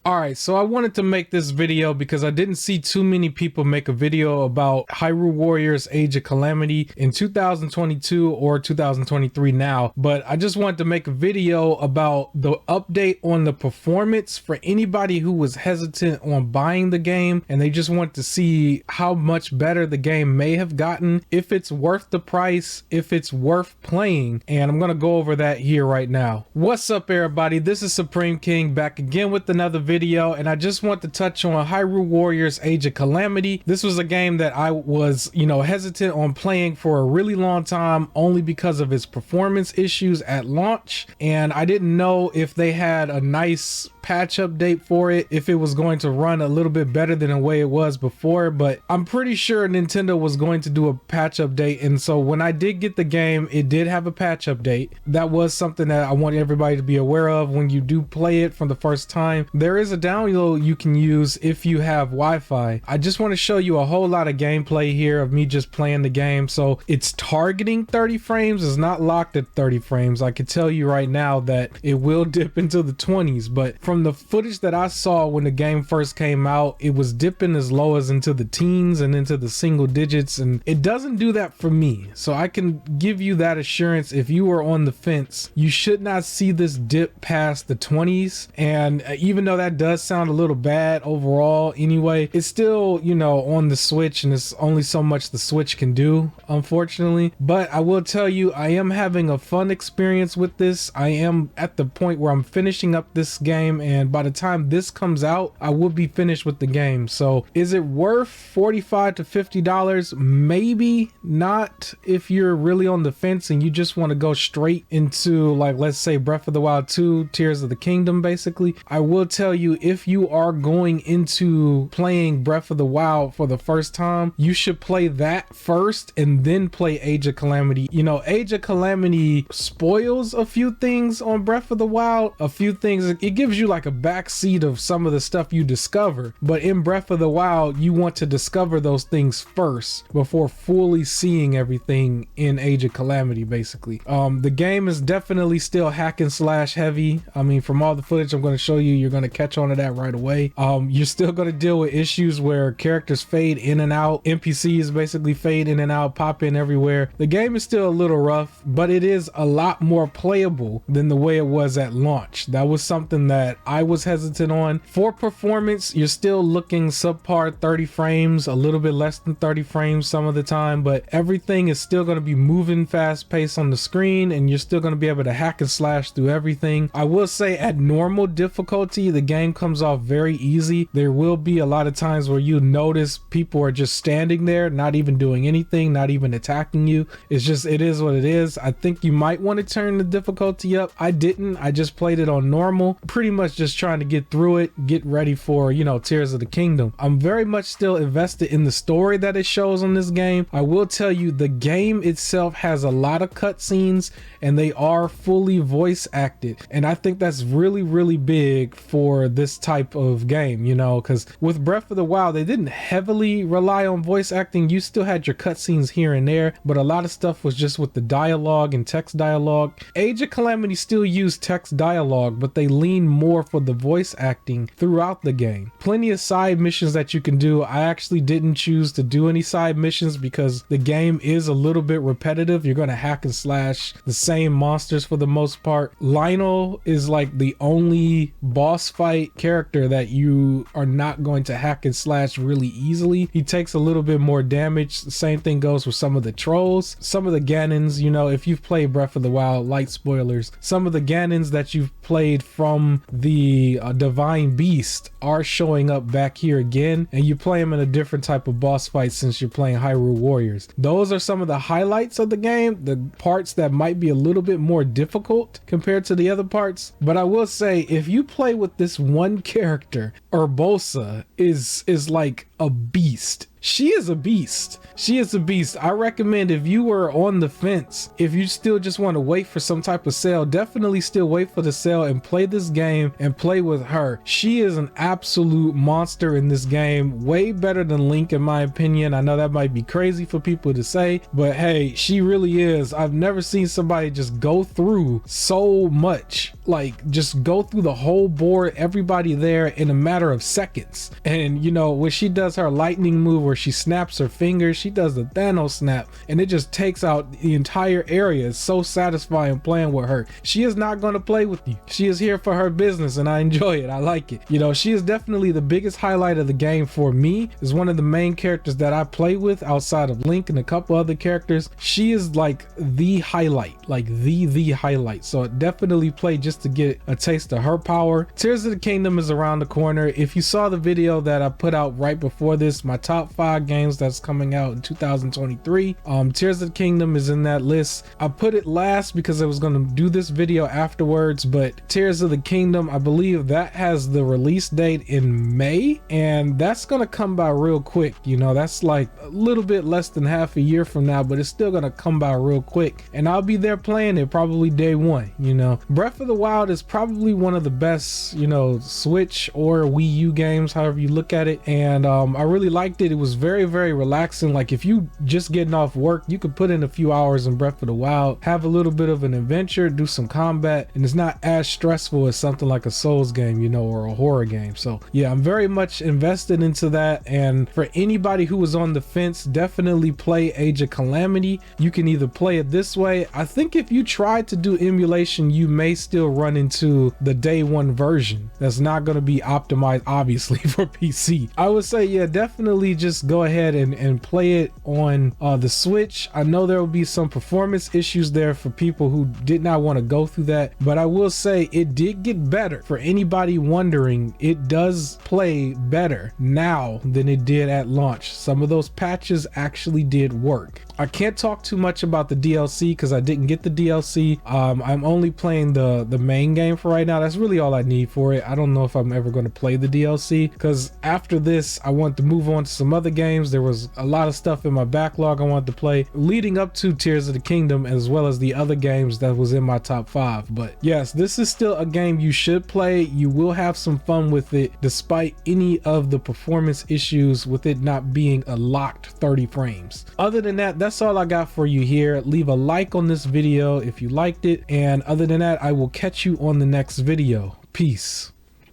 Alright, so I wanted to make this video because I didn't see too many people make a video about Hyrule Warriors Age of Calamity in 2022 or 2023 now, but I just wanted to make a video about the update on the performance for anybody who was hesitant on buying the game and they just want to see how much better the game may have gotten, if it's worth the price, if it's worth playing, and I'm gonna go over that here right now. What's up everybody, this is Supreme King back again with another video, and I just want to touch on Hyrule Warriors Age of Calamity. This was a game that I was, hesitant on playing for a really long time only because of its performance issues at launch, and I didn't know if they had a nice patch update for it, if it was going to run a little bit better than the way it was before, but I'm pretty sure Nintendo was going to do a patch update, and so when I did get the game, it did have a patch update. That was something that I want everybody to be aware of when you do play it for the first time. There is a download you can use if you have Wi-Fi. I just want to show you a whole lot of gameplay here of me just playing the game. So it's targeting 30 frames, it's not locked at 30 frames. I can tell you right now that it will dip into the 20s, but from the footage that I saw when the game first came out, it was dipping as low as into the teens and into the single digits, and it doesn't do that for me. So I can give you that assurance. If you are on the fence, you should not see this dip past the 20s, and even though that does sound a little bad overall anyway, it's still, on the Switch, and it's only so much the Switch can do, unfortunately. But I will tell you, I am having a fun experience with this. I am at the point where I'm finishing up this game, and by the time this comes out, I will be finished with the game. So is it worth $45 to $50? Maybe not if you're really on the fence and you just want to go straight into, like, let's say Breath of the Wild 2 Tears of the Kingdom. Basically, I will tell you, if you are going into playing Breath of the Wild for the first time, you should play that first and then play Age of Calamity. Age of Calamity spoils a few things on Breath of the Wild, a few things. It gives you like a backseat of some of the stuff you discover, but in Breath of the Wild, you want to discover those things first before fully seeing everything in Age of Calamity. Basically, the game is definitely still hack and slash heavy. I mean, from all the footage I'm going to show you, you're going to catch on to that right away. You're still going to deal with issues where characters fade in and out, NPCs basically fade in and out, pop in everywhere. The game is still a little rough, but it is a lot more playable than the way it was at launch. That was something that I was hesitant on. For performance, you're still looking subpar 30 frames, a little bit less than 30 frames some of the time, but everything is still going to be moving fast paced on the screen, and you're still going to be able to hack and slash through everything. I will say at normal difficulty, the game comes off very easy. There will be a lot of times where you notice people are just standing there, not even doing anything, not even attacking you. It's just, it is what it is. I think you might want to turn the difficulty up. I didn't. I just played it on normal, pretty much just trying to get through it, get ready for, Tears of the Kingdom. I'm very much still invested in the story that it shows on this game. I will tell you, the game itself has a lot of cutscenes, and they are fully voice acted, and I think that's really big for this type of game, because with Breath of the Wild, they didn't heavily rely on voice acting. You still had your cutscenes here and there, but a lot of stuff was just with the dialogue and text dialogue. Age of Calamity still used text dialogue, but they lean more for the voice acting throughout the game. Plenty of side missions that you can do. I actually didn't choose to do any side missions because the game is a little bit repetitive. You're going to hack and slash the same monsters for the most part. Lionel is like the only boss fight character that you are not going to hack and slash really easily. He takes a little bit more damage. The same thing goes with some of the trolls, some of the Ganons. If you've played Breath of the Wild, light spoilers, some of the Ganons that you've played from the Divine Beast are showing up back here again, and you play them in a different type of boss fight since you're playing Hyrule Warriors. Those are some of the highlights of the game, the parts that might be a little bit more difficult compared to the other parts. But I will say, if you play with this one character, Urbosa is like a beast. she is a beast. She is a beast. I recommend, if you were on the fence, if you still just want to wait for some type of sale, definitely still wait for the sale and play this game and play with her. She is an absolute monster in this game, way better than Link in my opinion. I know that might be crazy for people to say, but hey, she really is. I've never seen somebody just go through so much, like just go through the whole board, everybody there in a matter of seconds. And you know, when she does her lightning move where she snaps her fingers, she does the Thanos snap and it just takes out the entire area. It's so satisfying playing with her. She is not going to play with you. She is here for her business and I enjoy it. I like it. You know, she is definitely the biggest highlight of the game for me. Is one of the main characters that I play with outside of Link and a couple other characters. She is like the highlight, like the highlight. So definitely play just to get a taste of her power. Tears of the Kingdom is around the corner. If you saw the video that I put out right before this, my top 5 games that's coming out in 2023, Tears of the Kingdom is in that list. I put it last because I was going to do this video afterwards, but Tears of the Kingdom, I believe that has the release date in May, and that's going to come by real quick. You know, that's like a little bit less than half a year from now, but it's still going to come by real quick, and I'll be there playing it probably day one. You know, Breath of the Wild is probably one of the best, you know, Switch or Wii U games, however you look at it, and I really liked it. It was very, very relaxing. Like if you just getting off work, you could put in a few hours in Breath of the Wild, have a little bit of an adventure, do some combat, and it's not as stressful as something like a Souls game, you know, or a horror game. So yeah, I'm very much invested into that. And for anybody who was on the fence, definitely play Age of Calamity. You can either play it this way. I think if you try to do emulation, you may still run into the day one version that's not going to be optimized obviously for PC. I would say, yeah, definitely just go ahead and play it on the Switch. I know there will be some performance issues there for people who did not want to go through that, but I will say it did get better. For anybody wondering, it does play better now than it did at launch. Some of those patches actually did work. I can't talk too much about the DLC because I didn't get the DLC. I'm only playing the main game for right now. That's really all I need for it. I don't know if I'm ever going to play the DLC because after this I want to move on to some other games. There was a lot of stuff in my backlog I wanted to play leading up to Tears of the Kingdom, as well as the other games that was in my top 5. But yes, this is still a game you should play. You will have some fun with it despite any of the performance issues with it not being a locked 30 frames. Other than that, that's all I got for you here. Leave a like on this video if you liked it, and other than that, I will catch you on the next video. Peace.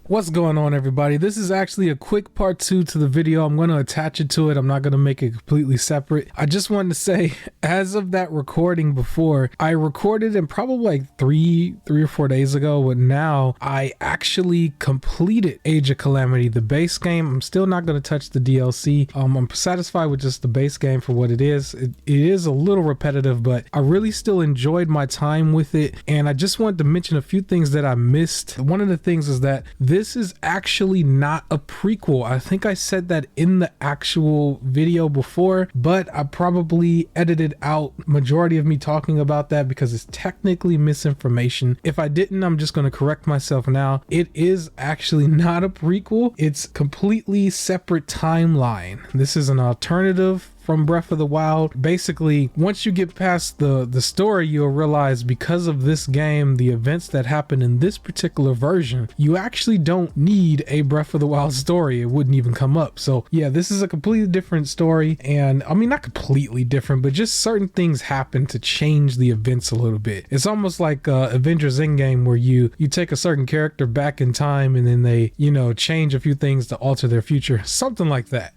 What's going on, everybody? This is actually a quick part 2 to the video. I'm going to attach it to it. I'm not going to make it completely separate. I just wanted to say, as of that recording before, I recorded in probably like three or 4 days ago, but now I actually completed Age of Calamity, the base game. I'm still not going to touch the DLC. I'm satisfied with just the base game for what it is. It is a little repetitive, but I really still enjoyed my time with it. And I just wanted to mention a few things that I missed. One of the things is that this is actually not a prequel. I think I said that in the actual video before, but I probably edited out majority of me talking about that because it's technically misinformation. If I didn't, I'm just going to correct myself now. It is actually not a prequel. It's completely separate timeline. This is an alternative from Breath of the Wild. Basically, once you get past the story, you'll realize because of this game, the events that happen in this particular version, you actually don't need a Breath of the Wild story. It wouldn't even come up. So yeah, this is a completely different story. And I mean, not completely different, but just certain things happen to change the events a little bit. It's almost like Avengers Endgame, where you take a certain character back in time and then they, you know, change a few things to alter their future. Something like that.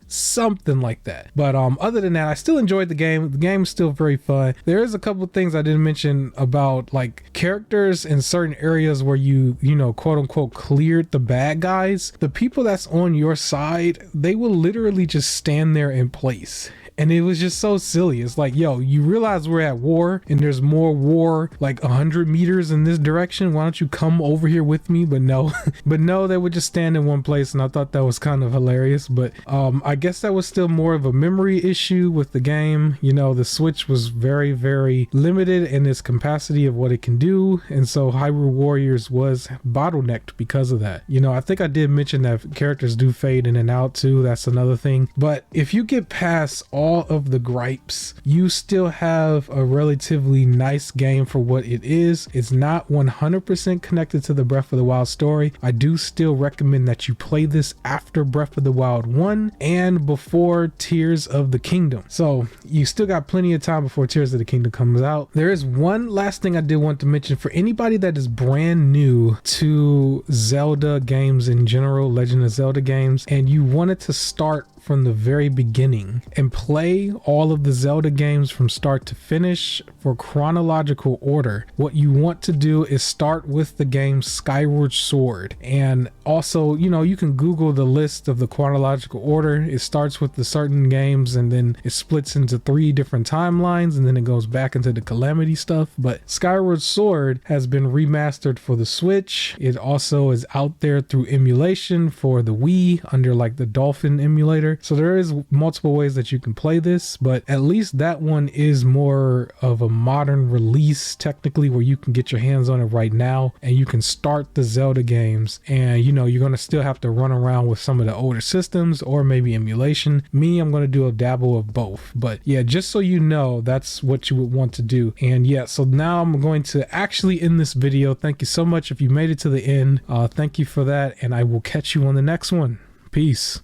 But other than that, I still enjoyed the game. The game is still very fun. There is a couple of things I didn't mention about like characters in certain areas where you know, quote unquote, cleared the bad guys. The people that's on your side, they will literally just stand there in place And it was just so silly. It's like, yo, you realize we're at war and there's more war like 100 meters in this direction. Why don't you come over here with me? But no, but no, they would just stand in one place. And I thought that was kind of hilarious. But I guess that was still more of a memory issue with the game. You know, the Switch was very, very limited in its capacity of what it can do. And so Hyrule Warriors was bottlenecked because of that. You know, I think I did mention that characters do fade in and out too. That's another thing. But if you get past all of the gripes, you still have a relatively nice game for what it is. It's not 100% connected to the Breath of the Wild story. I do still recommend that you play this after Breath of the Wild 1 and before Tears of the Kingdom. So you still got plenty of time before Tears of the Kingdom comes out. There is one last thing I did want to mention for anybody that is brand new to Zelda games in general, Legend of Zelda games, and you wanted to start from the very beginning and play all of the Zelda games from start to finish for chronological order. What you want to do is start with the game Skyward Sword. And also, you know, you can Google the list of the chronological order. It starts with the certain games and then it splits into 3 different timelines and then it goes back into the Calamity stuff. But Skyward Sword has been remastered for the Switch. It also is out there through emulation for the Wii under like the Dolphin emulator. So there is multiple ways that you can play this, but at least that one is more of a modern release technically, where you can get your hands on it right now and you can start the Zelda games. And you know, you're going to still have to run around with some of the older systems or maybe emulation. Me, I'm going to do a dabble of both. But yeah, just so you know, that's what you would want to do. And yeah, so now I'm going to actually end this video. Thank you so much if you made it to the end. Thank you for that, and I will catch you on the next one. Peace.